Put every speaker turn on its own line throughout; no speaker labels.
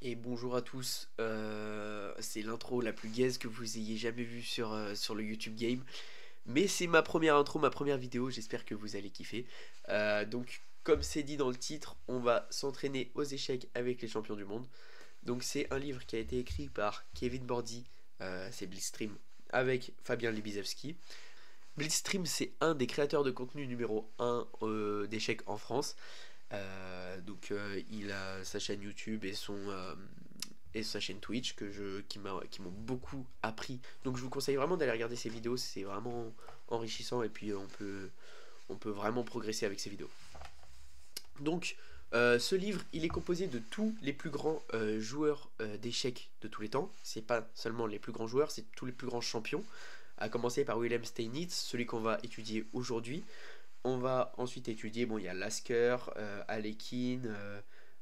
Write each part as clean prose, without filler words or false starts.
Et bonjour à tous, c'est l'intro la plus gaze que vous ayez jamais vue sur le YouTube Game. Mais c'est ma première intro, ma première vidéo, j'espère que vous allez kiffer. Donc comme c'est dit dans le titre, on va s'entraîner aux échecs avec les champions du monde. Donc c'est un livre qui a été écrit par Kevin Bordy, c'est Blitzstream, avec Fabien Libizewski. Blitzstream, c'est un des créateurs de contenu numéro 1 d'échecs en France. Il a sa chaîne YouTube et sa chaîne Twitch qui m'ont beaucoup appris. Donc je vous conseille vraiment d'aller regarder ses vidéos, c'est vraiment enrichissant et puis on peut vraiment progresser avec ses vidéos. Donc ce livre, il est composé de tous les plus grands joueurs d'échecs de tous les temps. C'est pas seulement les plus grands joueurs, c'est tous les plus grands champions. À commencer par Wilhelm Steinitz, celui qu'on va étudier aujourd'hui. On va ensuite étudier, bon, il y a Lasker, Alekhine,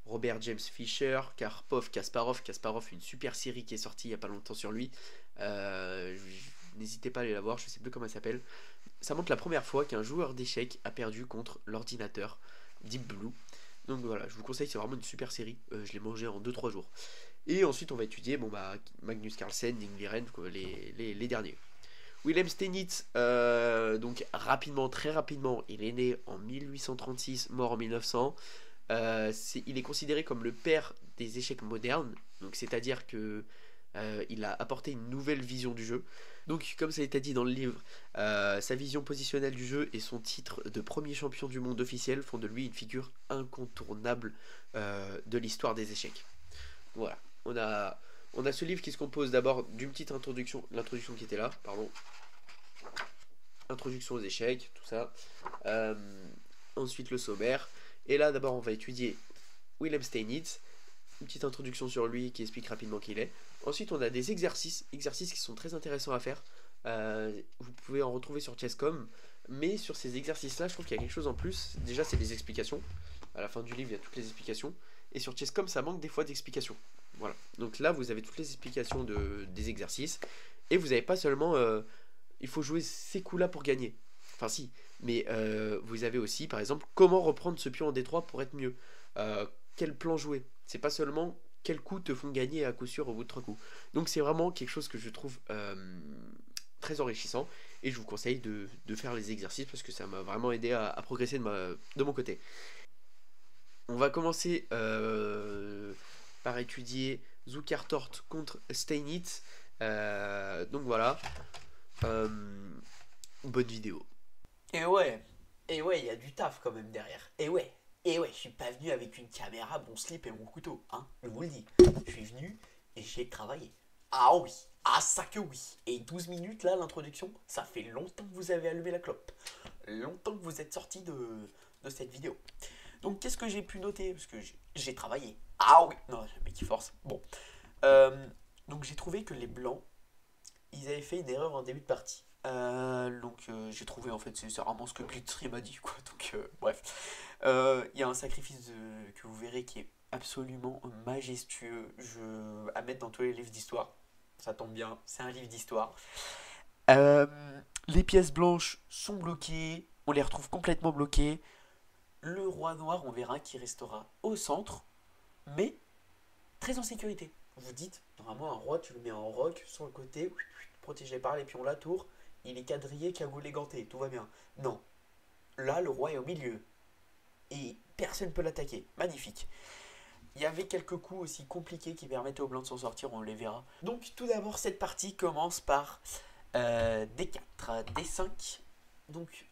Robert James Fischer, Karpov, Kasparov. Kasparov, une super série qui est sortie il n'y a pas longtemps sur lui. N'hésitez pas à aller la voir, je ne sais plus comment elle s'appelle. Ça montre la première fois qu'un joueur d'échecs a perdu contre l'ordinateur Deep Blue. Donc voilà, je vous conseille, c'est vraiment une super série. Je l'ai mangé en 2-3 jours. Et ensuite, on va étudier Magnus Carlsen, Ding Liren, les derniers. Wilhelm Steinitz, donc rapidement, très rapidement, il est né en 1836, mort en 1900. Il est considéré comme le père des échecs modernes, donc c'est-à-dire que il a apporté une nouvelle vision du jeu. Donc, comme ça a été dit dans le livre, sa vision positionnelle du jeu et son titre de premier champion du monde officiel font de lui une figure incontournable de l'histoire des échecs. Voilà, on a ce livre qui se compose d'abord d'une petite introduction, l'introduction qui était là, pardon, introduction aux échecs, tout ça. Euh, Ensuite le sommaire. Et là d'abord on va étudier Wilhelm Steinitz, une petite introduction sur lui qui explique rapidement qui il est. Ensuite on a des exercices qui sont très intéressants à faire. Vous pouvez en retrouver sur Chess.com, mais sur ces exercices là je trouve qu'il y a quelque chose en plus. Déjà c'est des explications, à la fin du livre il y a toutes les explications. Et sur Chess.com ça manque des fois d'explications. Voilà, donc là vous avez toutes les explications des exercices. Et vous n'avez pas seulement il faut jouer ces coups là pour gagner. Enfin si, mais vous avez aussi par exemple comment reprendre ce pion en D3 pour être mieux. Quel plan jouer. C'est pas seulement quels coups te font gagner à coup sûr au bout de 3 coups. Donc c'est vraiment quelque chose que je trouve très enrichissant. Et je vous conseille de faire les exercices parce que ça m'a vraiment aidé à progresser de mon côté. On va commencer par étudier Zukertort contre Steinitz. Donc voilà. Euh, Bonne vidéo.
Et ouais, il y a du taf quand même derrière. Et ouais, je suis pas venu avec une caméra, mon slip et mon couteau, hein, je vous le dis. Je suis venu et j'ai travaillé. Ah oui, ah ça que oui. Et 12 minutes là, l'introduction, ça fait longtemps que vous avez allumé la clope. Longtemps que vous êtes sorti de cette vidéo. Donc qu'est-ce que j'ai pu noter? Parce que j'ai travaillé. Ah oui, non, mais qui force. Bon. Euh, donc j'ai trouvé que les blancs, ils avaient fait une erreur en début de partie. J'ai trouvé en fait c'est vraiment ce que Blitzstream a dit quoi. Bref. Il y a un sacrifice que vous verrez qui est absolument majestueux à mettre dans tous les livres d'histoire. Ça tombe bien, c'est un livre d'histoire. Euh, les pièces blanches sont bloquées, on les retrouve complètement bloquées. Le roi noir, on verra qu'il restera au centre, mais très en sécurité. Vous dites, normalement un roi, tu le mets en roc sur le côté, protégé par les pions la tour, il est quadrillé, cagoulé, ganté, tout va bien. Non, là le roi est au milieu et personne ne peut l'attaquer. Magnifique. Il y avait quelques coups aussi compliqués qui permettaient aux blancs de s'en sortir, on les verra. Donc tout d'abord cette partie commence par D4, D5. Donc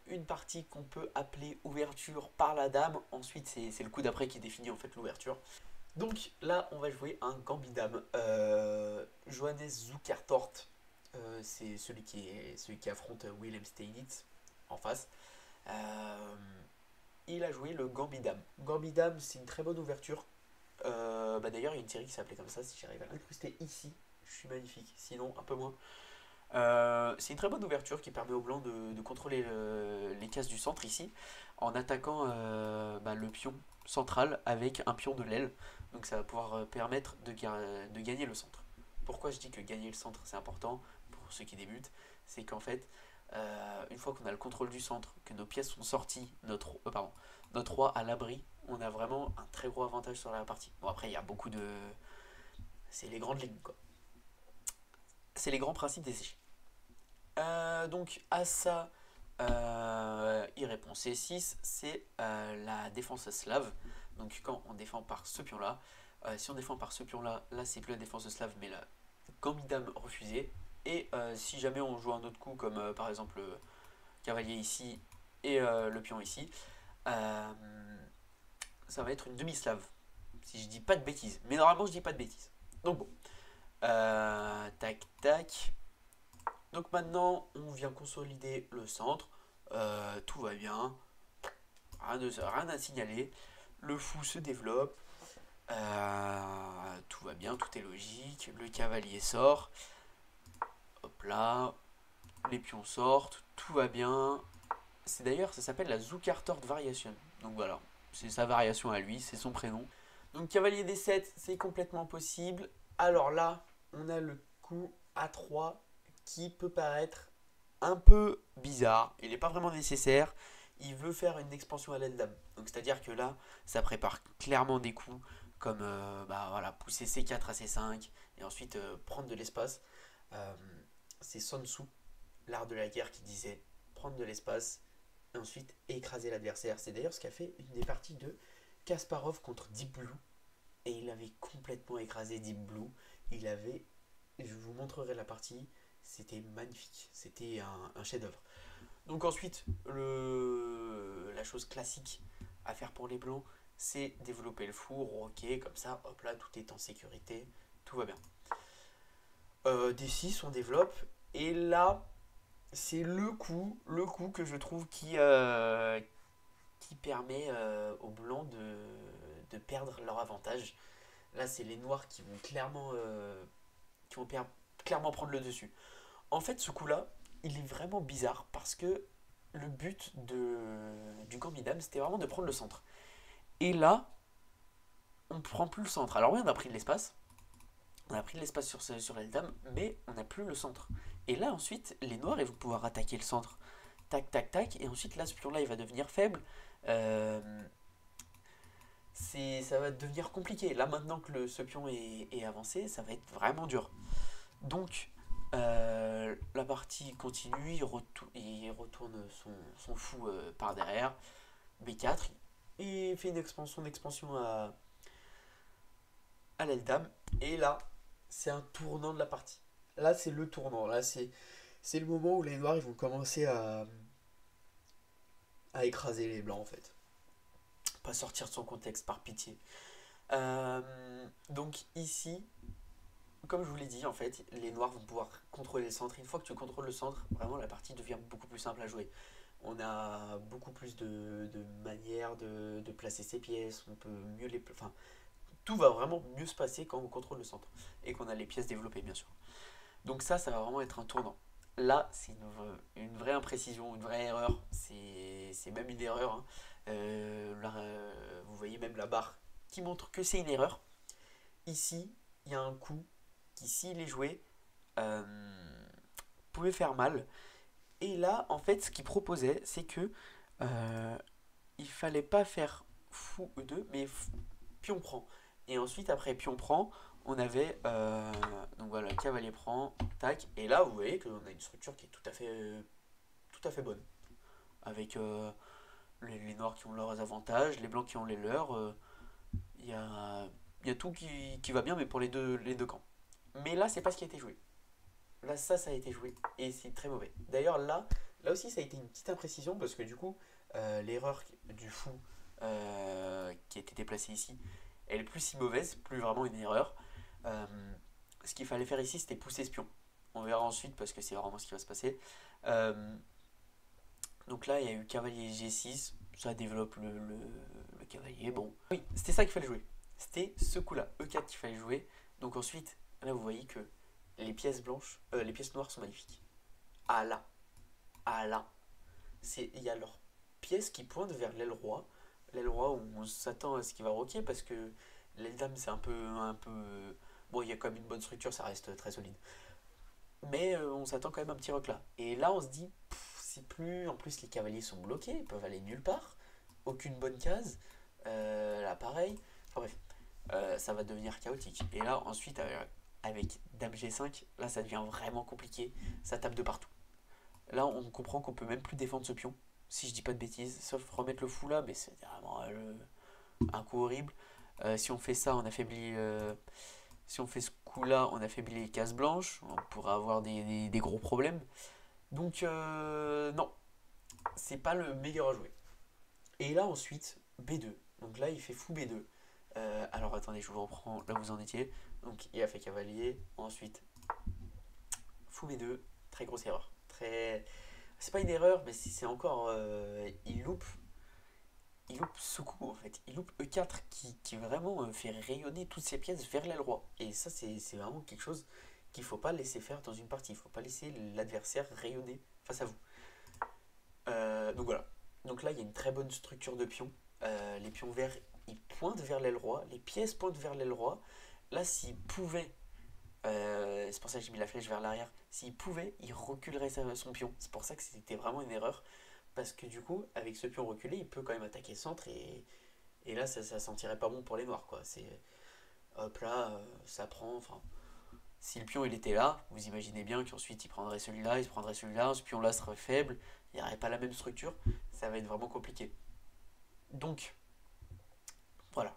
une partie qu'on peut appeler ouverture par la dame. Ensuite c'est le coup d'après qui définit en fait l'ouverture. Donc là, on va jouer un Gambidam. Johannes Zukertort, c'est celui qui affronte Wilhelm Steinitz en face. Euh, il a joué le Gambidam. Gambidam, c'est une très bonne ouverture. D'ailleurs, il y a une série qui s'appelait comme ça. Si j'arrive à l'incruster ici, je suis magnifique. Sinon, un peu moins. C'est une très bonne ouverture qui permet aux blancs de contrôler les cases du centre ici en attaquant le pion central avec un pion de l'aile. Donc ça va pouvoir permettre de gagner le centre. Pourquoi je dis que gagner le centre c'est important pour ceux qui débutent? C'est qu'en fait, une fois qu'on a le contrôle du centre, que nos pièces sont sorties, notre roi à l'abri on a vraiment un très gros avantage sur la partie. Bon, après, il y a beaucoup de... C'est les grandes lignes, quoi. C'est les grands principes des échecs. Donc, à ça, il répond C6, c'est la défense slave. Donc, quand on défend par ce pion-là, si on défend par ce pion-là, là, c'est plus la défense slave, mais la gambit dame refusée. Et si jamais on joue un autre coup, comme par exemple le cavalier ici et le pion ici, euh, ça va être une demi-slave. Si je dis pas de bêtises. Mais normalement, je dis pas de bêtises. Donc bon. Tac, tac. Donc maintenant, on vient consolider le centre. Tout va bien. Rien à signaler. Le fou se développe. Tout va bien, tout est logique. Le cavalier sort. Hop là. Les pions sortent. Tout va bien. C'est d'ailleurs, ça s'appelle la Zucartort Variation. Donc voilà, c'est sa variation à lui, c'est son prénom. Donc cavalier D7, c'est complètement possible. Alors là, on a le coup A3 qui peut paraître un peu bizarre. Il n'est pas vraiment nécessaire. Il veut faire une expansion à l'aile dame. Donc c'est-à-dire que là, ça prépare clairement des coups comme bah, voilà, pousser C4 à C5 et ensuite prendre de l'espace. Euh, c'est Sun Tzu, l'art de la guerre, qui disait prendre de l'espace et ensuite écraser l'adversaire. C'est d'ailleurs ce qu'a fait une des parties de Kasparov contre Deep Blue. Et il avait complètement écrasé Deep Blue. Il avait, je vous montrerai la partie, c'était magnifique. C'était un chef-d'œuvre. Donc ensuite, la chose classique à faire pour les blancs, c'est développer le four, ok, comme ça, hop là, tout est en sécurité, tout va bien. D6, on développe, et là, c'est le coup que je trouve qui permet aux blancs de perdre leur avantage. Là, c'est les noirs qui vont clairement prendre le dessus. En fait, ce coup-là, il est vraiment bizarre parce que le but du gambit dame, c'était vraiment de prendre le centre. Et là, on ne prend plus le centre. Alors oui, on a pris de l'espace. On a pris de l'espace sur la dame, mais on n'a plus le centre. Et là, ensuite, les noirs, ils vont pouvoir attaquer le centre. Tac, tac, tac. Et ensuite, là, ce pion-là, il va devenir faible. Euh, ça va devenir compliqué. Là, maintenant que ce pion est avancé, ça va être vraiment dur. Donc, la partie continue, il retourne son fou par derrière. B4, il fait son expansion à l'aile dame. Et là, c'est un tournant de la partie. Là, c'est le tournant. Là, c'est le moment où les noirs ils vont commencer à écraser les blancs, en fait. Pas sortir de son contexte, par pitié. Donc ici, comme je vous l'ai dit, en fait, les noirs vont pouvoir contrôler le centre. Une fois que tu contrôles le centre, vraiment la partie devient beaucoup plus simple à jouer. On a beaucoup plus de manières de placer ses pièces. On peut mieux les... Enfin, tout va vraiment mieux se passer quand on contrôle le centre. Et qu'on a les pièces développées, bien sûr. Donc ça va vraiment être un tournant. Là, c'est une vraie imprécision, une vraie erreur. C'est même une erreur. Hein. Là, vous voyez même la barre qui montre que c'est une erreur. Ici, il y a un coup qui, s'il est joué, pouvait faire mal. Et là, en fait, ce qu'il proposait, c'est que il fallait pas faire fou E2, mais pion prend. Et ensuite, après pion prend, on avait donc voilà, cavalier prend, tac. Et là, vous voyez qu'on a une structure qui est tout à fait bonne. Avec les noirs qui ont leurs avantages, les blancs qui ont les leurs. Il y a tout qui va bien, mais pour les deux camps. Mais là, c'est pas ce qui a été joué. Là, ça a été joué. Et c'est très mauvais. D'ailleurs, là aussi, ça a été une petite imprécision parce que du coup, l'erreur du fou qui a été déplacée ici, elle est plus si mauvaise, plus vraiment une erreur. Ce qu'il fallait faire ici, c'était pousser ce pion. On verra ensuite parce que c'est vraiment ce qui va se passer. Donc là, il y a eu cavalier G6, ça développe le cavalier. Bon, oui, c'était ça qu'il fallait jouer. C'était ce coup-là, E4 qu'il fallait jouer. Donc ensuite, là, vous voyez que les pièces blanches, les pièces noires sont magnifiques. Ah là, ah là, il y a leurs pièces qui pointent vers l'aile roi. L'aile roi où on s'attend à ce qu'il va roquer parce que l'aile dame c'est un peu. Bon, il y a quand même une bonne structure, ça reste très solide. Mais on s'attend quand même à un petit rock là. Et là, on se dit, c'est plus. En plus, les cavaliers sont bloqués, ils peuvent aller nulle part. Aucune bonne case. Là, pareil. Enfin bref, ça va devenir chaotique. Et là, ensuite, avec Dame G5, là, ça devient vraiment compliqué. Ça tape de partout. Là, on comprend qu'on peut même plus défendre ce pion. Si je dis pas de bêtises, sauf remettre le fou là, mais c'est vraiment un coup horrible. Si on fait ça, on affaiblit. Si on fait ce coup-là, on affaiblit les cases blanches. On pourrait avoir des gros problèmes. Donc, non, c'est pas le meilleur à jouer. Et là, ensuite, B2. Donc là, il fait fou B2. Alors attendez, je vous reprends là où vous en étiez. Donc il a fait cavalier. Ensuite, fou B2. Très grosse erreur. Très. C'est pas une erreur, mais c'est encore. Il loupe ce coup en fait. Il loupe E4 qui vraiment fait rayonner toutes ses pièces vers l'aile roi. Et ça, c'est vraiment quelque chose qu'il faut pas laisser faire dans une partie. Il faut pas laisser l'adversaire rayonner face à vous. Donc voilà. Donc là, il y a une très bonne structure de pions. Les pions verts, ils pointent vers l'aile roi. Les pièces pointent vers l'aile roi. Là, s'il pouvait, c'est pour ça que j'ai mis la flèche vers l'arrière, s'il pouvait, il reculerait son pion. C'est pour ça que c'était vraiment une erreur. Parce que du coup, avec ce pion reculé, il peut quand même attaquer le centre et là, ça sentirait pas bon pour les noirs. Quoi. C'est, hop là, ça prend. Enfin, si le pion il était là, vous imaginez bien qu'ensuite il prendrait celui-là, il se prendrait celui-là, ce pion-là serait faible, il n'y aurait pas la même structure, ça va être vraiment compliqué. Donc, voilà.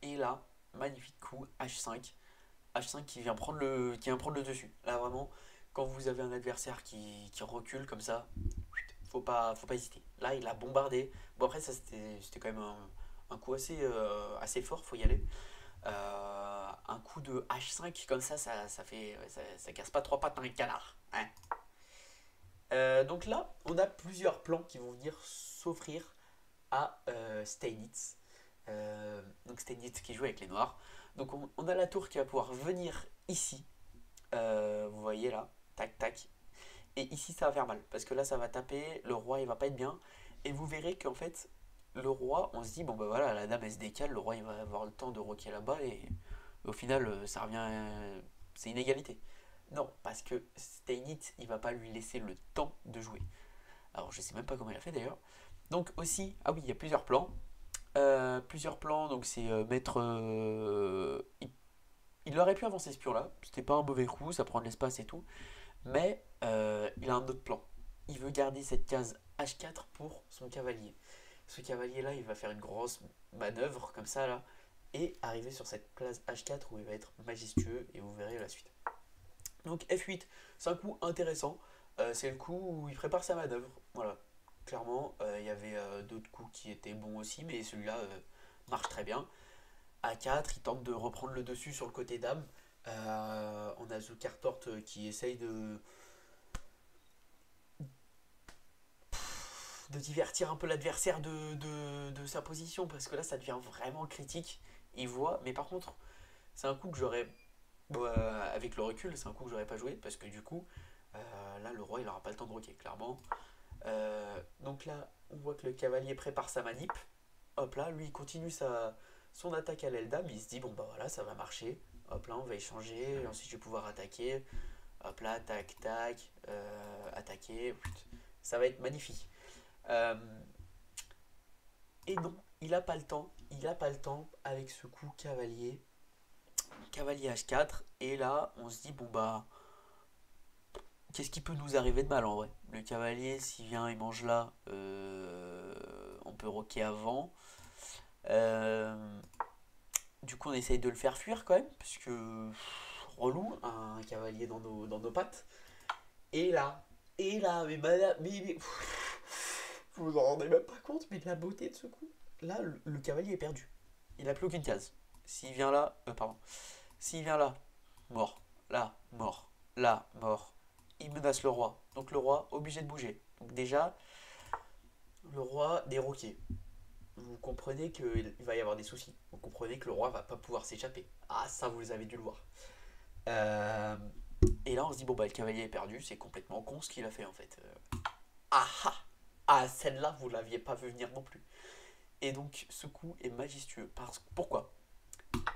Et là, magnifique coup, H5. H5 qui vient prendre le dessus. Là, vraiment, quand vous avez un adversaire qui recule comme ça, faut pas hésiter. Là, il a bombardé. Bon, après, ça, c'était quand même un coup assez fort, faut y aller. Un coup de H5 comme ça fait, ça casse pas trois pattes dans un canard. Hein. Donc là, on a plusieurs plans qui vont venir s'offrir à Steinitz. Donc Steinitz qui joue avec les noirs. Donc on a la tour qui va pouvoir venir ici. Vous voyez là, tac tac. Et ici ça va faire mal parce que là ça va taper, le roi il va pas être bien. Et vous verrez qu'en fait le roi, on se dit bon bah voilà, la dame elle se décale, le roi il va avoir le temps de roquer là-bas et au final ça revient, c'est une égalité. Non, parce que Steinitz il va pas lui laisser le temps de jouer. Alors je sais même pas comment il a fait d'ailleurs. Donc aussi, ah oui il y a plusieurs plans, donc c'est mettre. Il aurait pu avancer ce pion-là, c'était pas un mauvais coup, ça prend de l'espace et tout, mais il a un autre plan. Il veut garder cette case H4 pour son cavalier. Ce cavalier-là, il va faire une grosse manœuvre comme ça, là, et arriver sur cette place H4 où il va être majestueux, et vous verrez la suite. Donc F8, c'est un coup intéressant, c'est le coup où il prépare sa manœuvre, voilà. Clairement, il y avait d'autres coups qui étaient bons aussi, mais celui-là marche très bien. A4, il tente de reprendre le dessus sur le côté dame. On a Zukertort qui essaye de divertir un peu l'adversaire de sa position, parce que là, ça devient vraiment critique. Il voit, mais par contre, c'est un coup que j'aurais. Avec le recul, c'est un coup que j'aurais pas joué, parce que du coup, là, le roi, il aura pas le temps de roquer, clairement. Donc là, on voit que le cavalier prépare sa manip. Hop là, lui, il continue son attaque à l'aile dame. Il se dit, bon, bah voilà, ça va marcher. Hop là, on va échanger. Ensuite, je vais pouvoir attaquer. Hop là, tac, tac. Attaquer. Ça va être magnifique. Euh, et non, il a pas le temps. Il a pas le temps avec ce coup cavalier. Cavalier H4. Et là, on se dit, bon, bah. Qu'est-ce qui peut nous arriver de mal en vrai? Le cavalier, s'il vient, il mange là. On peut roquer avant. Euh, du coup, on essaye de le faire fuir quand même, parce que relou, un cavalier dans nos pattes. Et là, mais madame, vous vous en rendez même pas compte, mais de la beauté de ce coup. Là, le cavalier est perdu. Il n'a plus aucune case. S'il vient là, pardon. S'il vient là, mort. Là, mort. Là, mort. Il menace le roi. Donc le roi, obligé de bouger. Donc déjà, le roi déroqué. Vous comprenez qu'il va y avoir des soucis. Vous comprenez que le roi va pas pouvoir s'échapper. Ah, ça, vous avez dû le voir. Euh, et là, on se dit, bon, bah, le cavalier est perdu. C'est complètement con ce qu'il a fait, en fait. Ah ah Ah, celle-là, vous l'aviez pas vu venir non plus. Et donc, ce coup est majestueux. Pourquoi?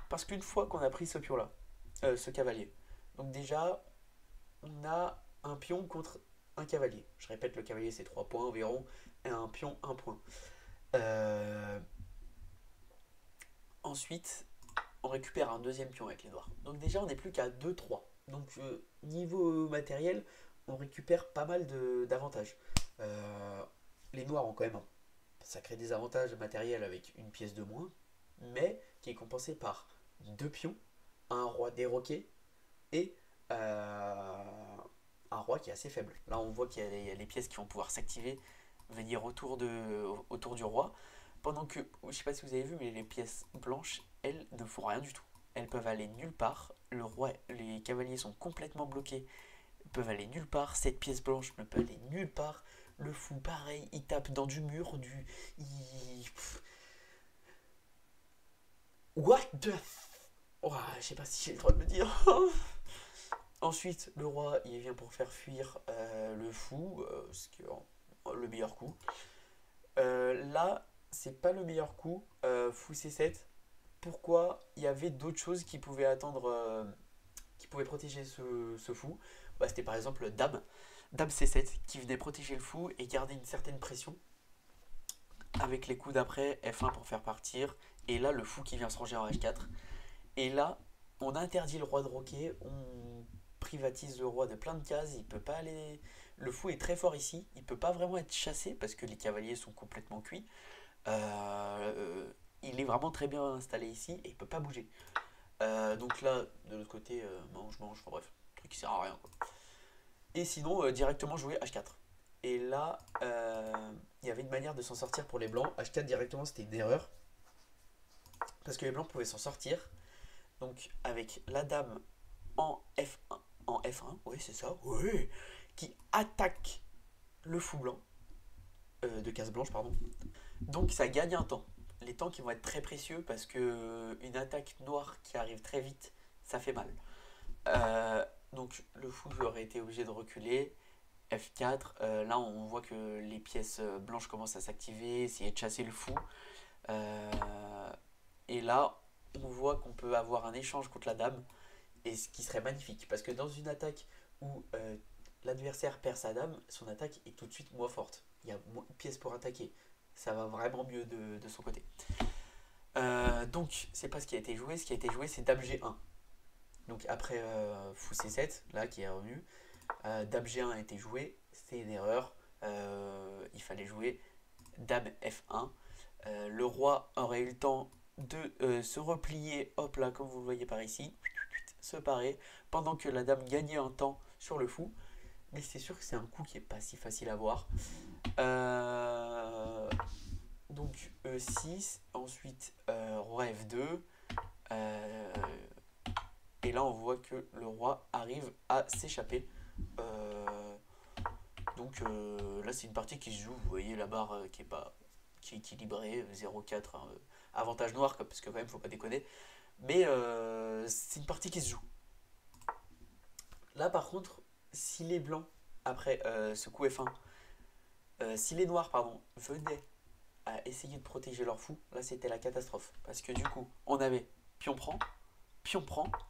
Parce qu'une fois qu'on a pris ce pion-là, ce cavalier, donc déjà, on a un pion contre un cavalier. Je répète, le cavalier, c'est 3 points environ, et un pion, 1 point. Euh, Ensuite, on récupère un deuxième pion avec les noirs. Donc déjà, on n'est plus qu'à 2-3. Donc niveau matériel, on récupère pas mal d'avantages. Euh, les noirs ont quand même un sacré désavantage matériel avec une pièce de moins, mais qui est compensé par deux pions, un roi déroqué et un roi qui est assez faible. Là, on voit qu'il y a les pièces qui vont pouvoir s'activer, venir autour du roi. Pendant que, je ne sais pas si vous avez vu, mais les pièces blanches, elles ne font rien du tout. Elles peuvent aller nulle part. Le roi, les cavaliers sont complètement bloqués. Ils peuvent aller nulle part. Cette pièce blanche ne peut aller nulle part. Le fou, pareil, il tape dans du mur, What the... Oh, je sais pas si j'ai le droit de le dire. Ensuite, le roi, il vient pour faire fuir le fou, ce qui est le meilleur coup. Là, c'est pas le meilleur coup, fou C7. Pourquoi? Il y avait d'autres choses qui pouvaient attendre, qui pouvaient protéger ce fou. Bah, c'était par exemple dame C7, qui venait protéger le fou et garder une certaine pression. Avec les coups d'après, F1 pour faire partir. Et là, le fou qui vient se ranger en H4. Et là, on interdit le roi de roquet, on privatise le roi de plein de cases, il peut pas aller. Le fou est très fort ici, il peut pas vraiment être chassé parce que les cavaliers sont complètement cuits. Il est vraiment très bien installé ici et il peut pas bouger. Donc là, de l'autre côté, mange, enfin bref, truc qui sert à rien, quoi. Et sinon, directement jouer H4. Et là, il y avait une manière de s'en sortir pour les blancs. H4 directement, c'était une erreur. Parce que les blancs pouvaient s'en sortir. Donc avec la dame en F1, oui c'est ça, oui, qui attaque le fou blanc, de case blanche, pardon. Donc ça gagne un temps. Les temps qui vont être très précieux parce que une attaque noire qui arrive très vite, ça fait mal. Donc le fou aurait été obligé de reculer. F4, là on voit que les pièces blanches commencent à s'activer, essayer de chasser le fou. Et là, on voit qu'on peut avoir un échange contre la dame, et ce qui serait magnifique, parce que dans une attaque où l'adversaire perd sa dame, son attaque est tout de suite moins forte. Il y a moins de pièces pour attaquer. Ça va vraiment mieux de son côté. Donc, c'est pas ce qui a été joué. Ce qui a été joué, c'est dame G1. Donc, après fou C7, là, qui est revenu, dame G1 a été joué. C'était une erreur. Il fallait jouer dame F1. Le roi aurait eu le temps de se replier, hop là, comme vous le voyez par ici, se parer, pendant que la dame gagnait un temps sur le fou. Mais c'est sûr que c'est un coup qui est pas si facile à voir. Donc E6, ensuite roi F2. Et là on voit que le roi arrive à s'échapper. Donc là c'est une partie qui se joue, vous voyez la barre qui est équilibrée, 0,4, hein, avantage noir, parce que quand même faut pas déconner. Mais c'est une partie qui se joue. Là par contre, si les blancs, après ce coup F1, si les noirs pardon, venaient à essayer de protéger leur fou, là c'était la catastrophe. Parce que du coup, on avait pion prend,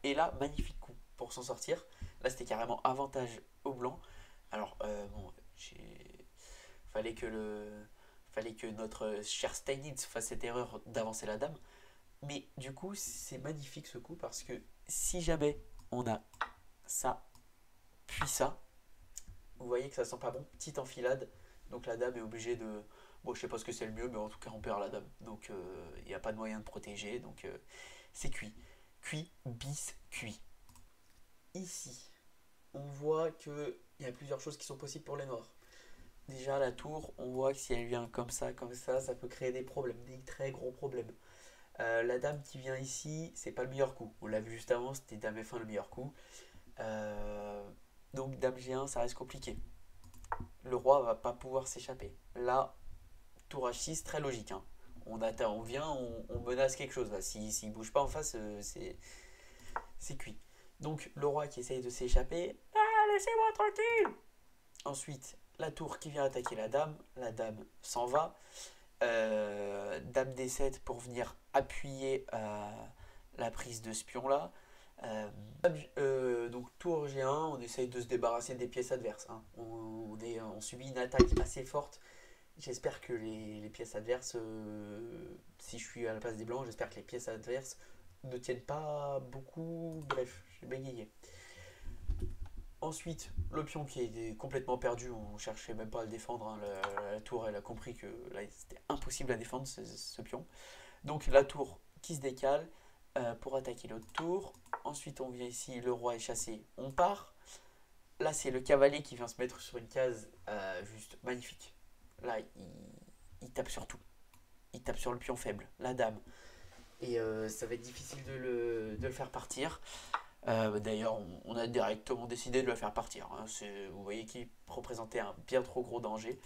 et là, magnifique coup pour s'en sortir. Là c'était carrément avantage au blanc. Alors bon, fallait que notre cher Steinitz fasse cette erreur d'avancer la dame. Mais du coup, c'est magnifique ce coup parce que si jamais on a ça, puis ça, vous voyez que ça sent pas bon, petite enfilade. Donc la dame est obligée de... Bon, je sais pas ce que c'est le mieux, mais en tout cas, on perd la dame. Donc il n'y a pas de moyen de protéger. Donc c'est cuit. Cuit, bis, cuit. Ici, on voit qu'il y a plusieurs choses qui sont possibles pour les noirs. Déjà, la tour, on voit que si elle vient comme ça peut créer des problèmes, des très gros problèmes. La dame qui vient ici, c'est pas le meilleur coup. On l'a vu juste avant, c'était dame F1 le meilleur coup. Donc dame G1, ça reste compliqué. Le roi va pas pouvoir s'échapper. Là, tour H6, très logique, hein. On vient, on menace quelque chose. S'il bouge pas en face, c'est cuit. Donc le roi qui essaye de s'échapper. Ah, laissez-moi tranquille. Ensuite, la tour qui vient attaquer la dame s'en va. Dame D7 pour venir appuyer la prise de ce pion là. Donc tour G1, on essaye de se débarrasser des pièces adverses, hein. On subit une attaque assez forte. J'espère que les pièces adverses, si je suis à la place des blancs, j'espère que les pièces adverses ne tiennent pas beaucoup. Bref, j'ai bégayé. Ensuite, le pion qui est complètement perdu, on cherchait même pas à le défendre, hein. La tour, elle a compris que là, c'était impossible à défendre ce pion. Donc la tour qui se décale pour attaquer l'autre tour. Ensuite, on vient ici, le roi est chassé, on part. Là, c'est le cavalier qui vient se mettre sur une case juste magnifique. Là, il tape sur tout. Il tape sur le pion faible, la dame. Et ça va être difficile de le faire partir. D'ailleurs, on a directement décidé de le faire partir, hein. Vous voyez qu'il représentait un bien trop gros danger.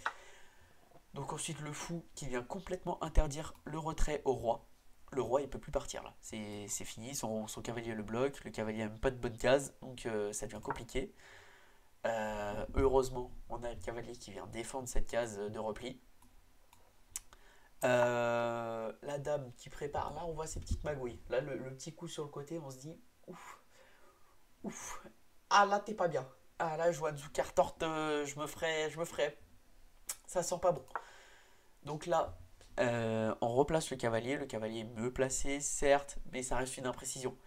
Donc ensuite, le fou qui vient complètement interdire le retrait au roi. Le roi, il peut plus partir là. C'est fini, son cavalier le bloque. Le cavalier n'a même pas de bonne case, donc ça devient compliqué. Heureusement, on a le cavalier qui vient défendre cette case de repli. La dame qui prépare, là on voit ses petites magouilles. Là le petit coup sur le côté, on se dit ouf, ouf. Ah là t'es pas bien. Ah là je vois Zucker je me ferai. Ça sent pas bon. Donc là, on replace le cavalier est mieux placé, certes, mais ça reste une imprécision.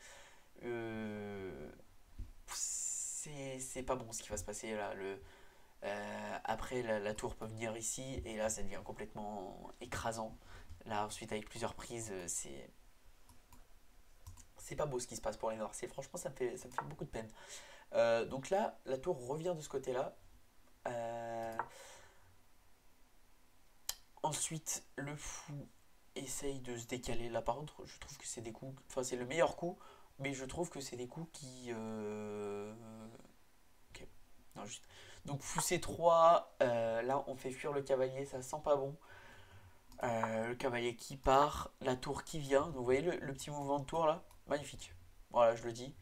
C'est pas bon ce qui va se passer là. Après, la tour peut venir ici, et là, ça devient complètement écrasant. Là, ensuite, avec plusieurs prises, c'est pas beau ce qui se passe pour les Noirs. Franchement, ça me fait beaucoup de peine. Donc là, la tour revient de ce côté-là. Euh, Ensuite, le fou essaye de se décaler. Là, par contre, je trouve que c'est des coups. Enfin, c'est le meilleur coup, mais je trouve que c'est des coups qui. Ok. Non, juste. Donc, fou C3. Là, on fait fuir le cavalier, ça sent pas bon. Le cavalier qui part, la tour qui vient. Donc, vous voyez le petit mouvement de tour là? Magnifique. Voilà, je le dis.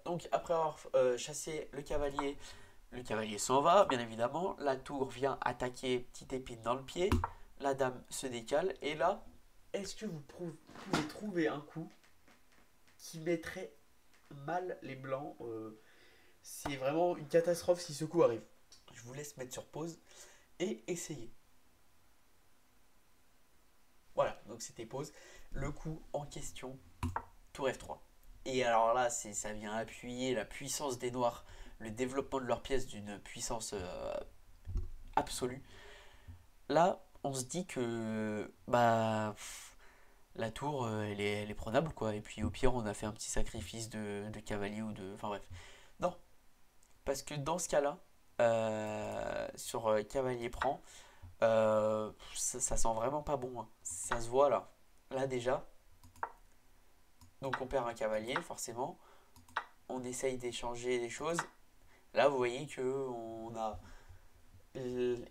Donc, après avoir chassé le cavalier s'en va, bien évidemment. La tour vient attaquer petite épine dans le pied. La dame se décale. Et là, est-ce que vous pouvez trouver un coup qui mettrait mal les blancs? C'est vraiment une catastrophe si ce coup arrive. Je vous laisse mettre sur pause et essayer. Voilà, donc c'était pause. Le coup en question, tour F3. Et alors là, ça vient appuyer la puissance des noirs, le développement de leurs pièces d'une puissance absolue. Là, on se dit que bah la tour, elle est prenable, quoi. Et puis au pire, on a fait un petit sacrifice de cavalier ou de. Enfin bref. Non, parce que dans ce cas-là, sur cavalier prend, ça sent vraiment pas bon, hein. Ça se voit là. Là déjà. Donc on perd un cavalier, forcément. On essaye d'échanger les choses. Là, vous voyez que on a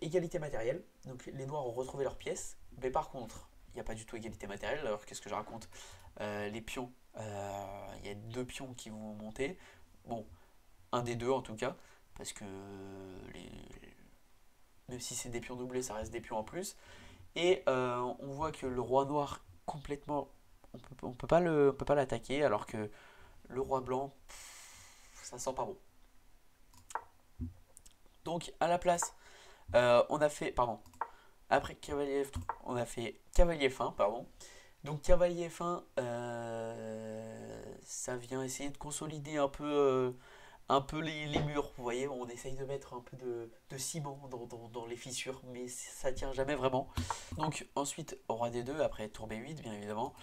égalité matérielle. Donc les noirs ont retrouvé leurs pièces. Mais par contre, il n'y a pas du tout égalité matérielle. Alors qu'est-ce que je raconte? Les pions, il y a deux pions qui vont monter. Bon, un des deux en tout cas. Parce que les, même si c'est des pions doublés, ça reste des pions en plus. Et on voit que le roi noir complètement, on peut pas l'attaquer, alors que le roi blanc, ça sent pas bon. Donc à la place, on a fait, pardon, après cavalier F3, on a fait cavalier fin, pardon. Donc cavalier fin, ça vient essayer de consolider un peu les murs. Vous voyez, on essaye de mettre un peu de ciment dans les fissures, mais ça tient jamais vraiment. Donc ensuite, roi D2, après tour B8, bien évidemment.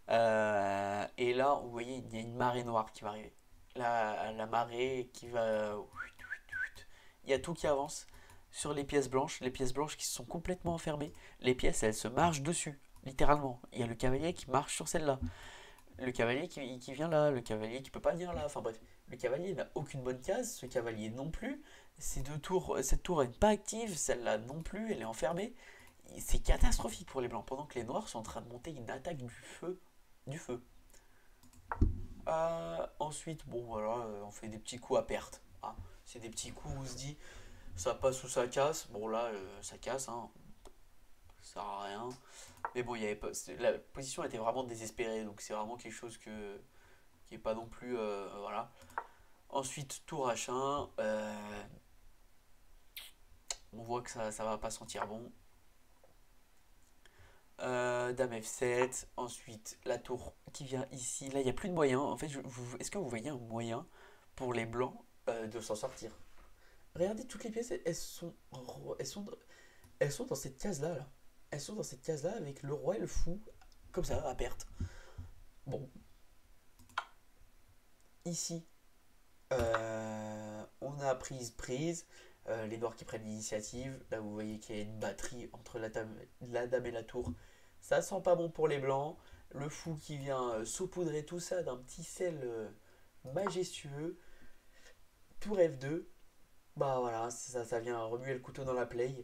Et là, vous voyez, il y a une marée noire qui va arriver. La marée qui va. Il y a tout qui avance sur les pièces blanches qui se sont complètement enfermées. Les pièces, elles se marchent dessus, littéralement. Il y a le cavalier qui marche sur celle-là. Le cavalier qui vient là, le cavalier qui peut pas venir là. Enfin bref, le cavalier n'a aucune bonne case, ce cavalier non plus. Cette tour n'est pas active, celle-là non plus, elle est enfermée. C'est catastrophique pour les blancs, pendant que les noirs sont en train de monter une attaque du feu. Du feu. Ensuite, bon voilà, on fait des petits coups à perte. Ah, c'est des petits coups où on se dit ça passe ou ça casse. Bon là, ça casse, hein. Ça sert à rien. Mais bon, il y avait pas, la position était vraiment désespérée, donc c'est vraiment quelque chose qui est pas non plus. Voilà. Ensuite, tour H1. On voit que ça va pas sentir bon. Dame F7. Ensuite, la tour qui vient ici. Là, il n'y a plus de moyen. En fait, est-ce que vous voyez un moyen pour les blancs de s'en sortir? Regardez, toutes les pièces, elles sont dans cette case-là. Là. Elles sont dans cette case-là avec le roi et le fou. Comme ça, à perte. Bon. Ici, on a prise. Les noirs qui prennent l'initiative. Là, vous voyez qu'il y a une batterie entre la dame et la tour. Ça sent pas bon pour les blancs. Le fou qui vient saupoudrer tout ça d'un petit sel majestueux. Tour F2. Bah voilà, ça vient remuer le couteau dans la plaie.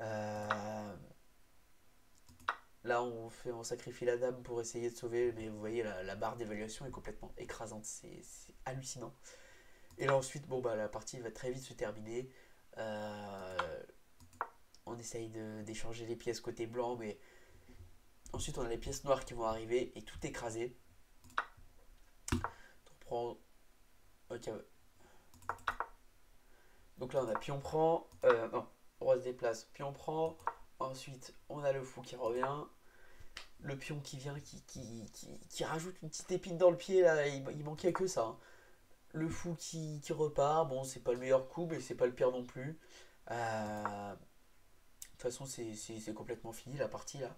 Euh, Là, on sacrifie la dame pour essayer de sauver, mais vous voyez, la barre d'évaluation est complètement écrasante. C'est hallucinant. Et là, ensuite, bon, bah, la partie va très vite se terminer. Euh, on essaye d'échanger les pièces côté blanc, mais ensuite, on a les pièces noires qui vont arriver et tout écraser. On reprend. Ok. Donc là, on a pion prend. Non, roi se déplace, pion prend. Ensuite, on a le fou qui revient. Le pion qui vient, qui rajoute une petite épine dans le pied, là, il manquait que ça. Hein. Le fou qui repart, bon, c'est pas le meilleur coup, mais c'est pas le pire non plus. De toute façon, c'est complètement fini la partie là.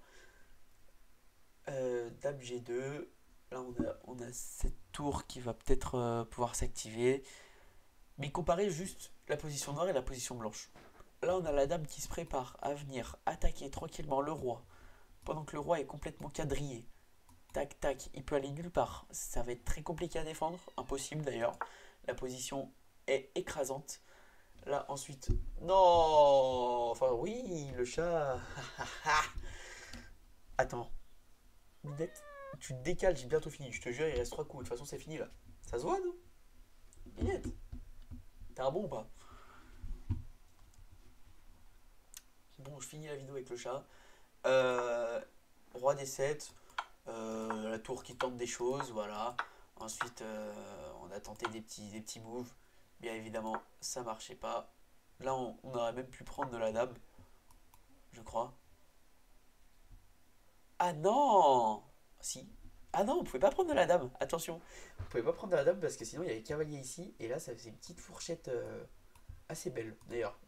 Dame G2, là on a cette tour qui va peut-être pouvoir s'activer. Mais comparer juste la position noire et la position blanche. Là, on a la dame qui se prépare à venir attaquer tranquillement le roi, pendant que le roi est complètement quadrillé. Tac, tac, il peut aller nulle part. Ça va être très compliqué à défendre, impossible d'ailleurs. La position est écrasante. Là, ensuite, non, enfin oui, le chat. Attends, Minette, tu te décales, j'ai bientôt fini. Je te jure, il reste 3 coups. De toute façon, c'est fini là. Ça se voit, non? Minette, t'es un bon ou pas? Bon, je finis la vidéo avec le chat. Roi des 7. La tour qui tente des choses, voilà. Ensuite, on a tenté des petits moves. Bien évidemment, ça marchait pas. Là, on aurait même pu prendre de la dame, je crois. Ah non! Si. Ah non, on pouvait pas prendre de la dame, attention. On pouvait pas prendre de la dame parce que sinon il y avait cavalier ici. Et là, ça faisait une petite fourchette assez belle. D'ailleurs,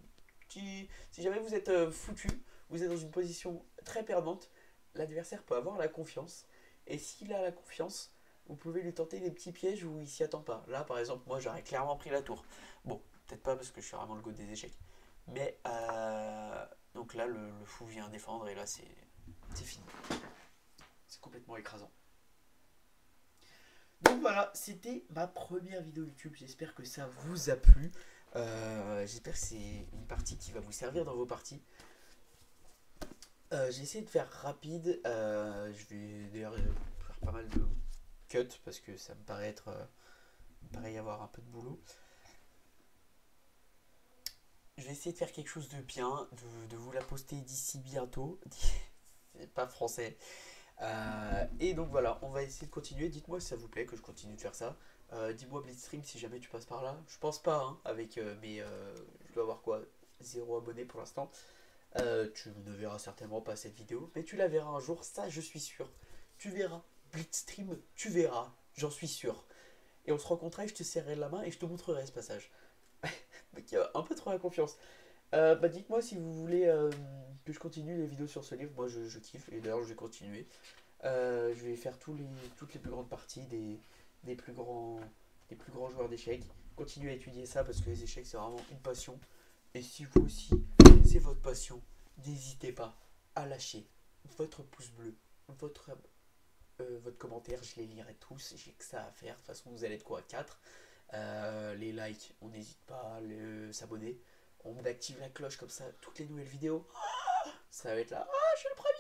si jamais vous êtes foutu, vous êtes dans une position très perdante, l'adversaire peut avoir la confiance. Et s'il a la confiance, vous pouvez lui tenter des petits pièges où il s'y attend pas. Là, par exemple, moi j'aurais clairement pris la tour. Bon, peut-être pas parce que je suis vraiment le goût des échecs. Mais donc là, le fou vient défendre et là, c'est fini. C'est complètement écrasant. Donc voilà, c'était ma première vidéo YouTube. J'espère que ça vous a plu. J'espère que c'est une partie qui va vous servir dans vos parties. J'ai essayé de faire rapide. Je vais d'ailleurs faire pas mal de cuts parce que ça me paraît y avoir un peu de boulot. Je vais essayer de faire quelque chose de bien, de vous la poster d'ici bientôt. C'est pas français. Et donc voilà, on va essayer de continuer. Dites-moi si ça vous plaît que je continue de faire ça. Dis-moi Blitzstream si jamais tu passes par là. Je pense pas, hein, avec je dois avoir quoi, 0 abonnés pour l'instant. Tu ne verras certainement pas cette vidéo, mais tu la verras un jour, ça je suis sûr. Tu verras, Blitzstream, tu verras, j'en suis sûr. Et on se rencontrera et je te serrerai la main et je te montrerai ce passage. Donc il y a un peu trop la confiance. Bah dites-moi si vous voulez que je continue les vidéos sur ce livre. Moi je kiffe et d'ailleurs je vais continuer. Je vais faire toutes les plus grandes parties des plus grands joueurs d'échecs. Continuez à étudier ça parce que les échecs c'est vraiment une passion. Et si vous aussi c'est votre passion, n'hésitez pas à lâcher votre pouce bleu, votre commentaire, je les lirai tous, j'ai que ça à faire. De toute façon vous allez de quoi à 4. Les likes, on n'hésite pas à s'abonner. On active la cloche comme ça, toutes les nouvelles vidéos. Ça va être là. Ah, je suis le premier.